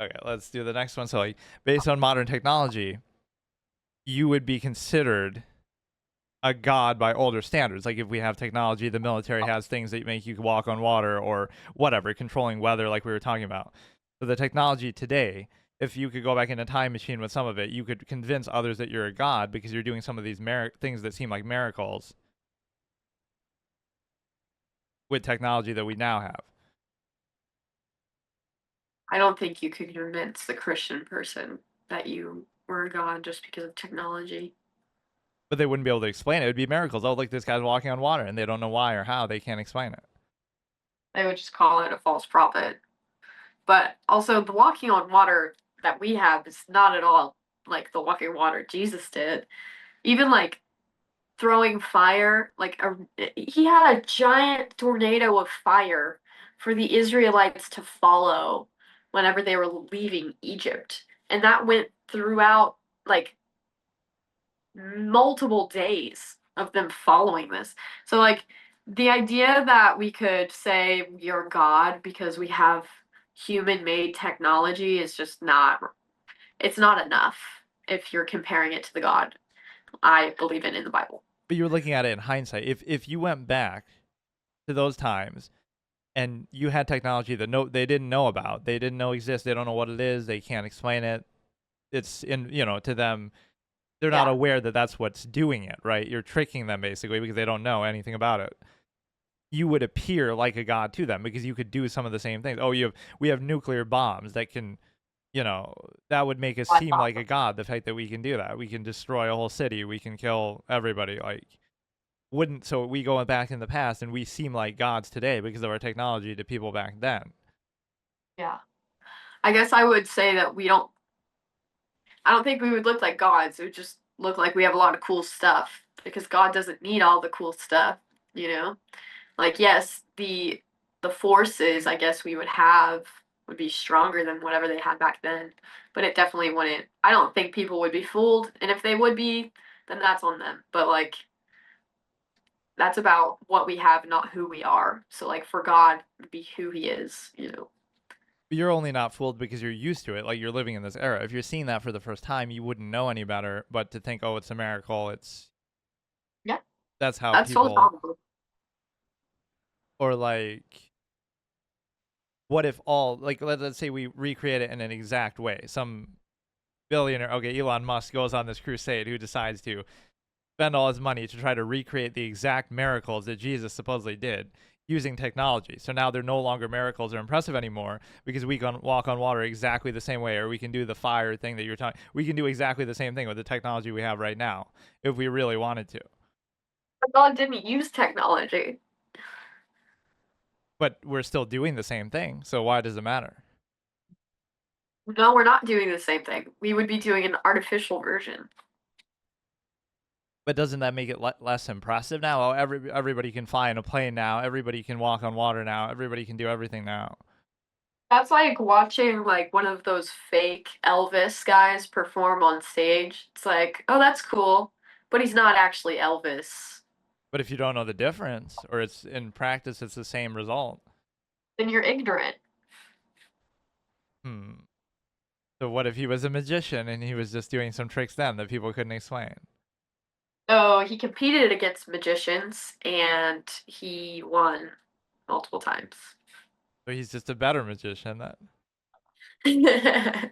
Okay, let's do the next one. So, like, based on modern technology, you would be considered a god by older standards. Like, if we have technology, the military has things that make you walk on water or whatever, controlling weather, like we were talking about. So, the technology today, if you could go back in a time machine with some of it, you could convince others that you're a god because you're doing some of these things that seem like miracles with technology that we now have. I don't think you could convince the Christian person that you were a god just because of technology. But they wouldn't be able to explain it. It would be miracles. Oh, like this guy's walking on water, and they don't know why or how. They can't explain it. They would just call it a false prophet. But also, the walking on water that we have is not at all like the walking water Jesus did. Even like throwing fire, he had a giant tornado of fire for the Israelites to follow whenever they were leaving Egypt. And that went throughout like multiple days of them following this. So like the idea that we could say you're God because we have human-made technology is just not it's not enough if you're comparing it to the God I believe in the Bible. But you're looking at it in hindsight. If you went back to those times and you had technology that they didn't know about, they didn't know exists, they don't know what it is, they can't explain it. It's in to them, they're not Yeah. aware that that's what's doing it, right? You're tricking them basically because they don't know anything about it. You would appear like a god to them because you could do some of the same things. Oh, we have nuclear bombs that can, that would make us seem like a god. The fact that we can do that, we can destroy a whole city, we can kill everybody. Like, wouldn't so we go back in the past and we seem like gods today because of our technology to people back then. Yeah. I guess I would say that I don't think we would look like gods. It would just look like we have a lot of cool stuff because God doesn't need all the cool stuff, you know? Like yes, the forces I guess we would have would be stronger than whatever they had back then, but it definitely wouldn't. I don't think people would be fooled, and if they would be, then that's on them. But like that's about what we have, not who we are. So like for God, it'd be who he is, you know. But you're only not fooled because you're used to it. Like, you're living in this era. If you're seeing that for the first time, you wouldn't know any better. But to think, oh, it's a miracle, Yeah, that's how that's totally people. possible. Or like, what if all, like, let's say we recreate it in an exact way. Some billionaire, okay, Elon Musk goes on this crusade, who decides to spend all his money to try to recreate the exact miracles that Jesus supposedly did using technology. So now they're no longer miracles or impressive anymore because we can walk on water exactly the same way, or we can do the fire thing that you're talking. We can do exactly the same thing with the technology we have right now if we really wanted to. But God didn't use technology. But we're still doing the same thing. So why does it matter? No, we're not doing the same thing. We would be doing an artificial version. But doesn't that make it less impressive now? Oh, everybody can fly in a plane now. Everybody can walk on water now. Everybody can do everything now. That's like watching like one of those fake Elvis guys perform on stage. It's like, oh, that's cool, but he's not actually Elvis. But if you don't know the difference, or it's in practice, it's the same result. Then you're ignorant. Hmm. So what if he was a magician and he was just doing some tricks then that people couldn't explain? So he competed against magicians and he won multiple times. So he's just a better magician then.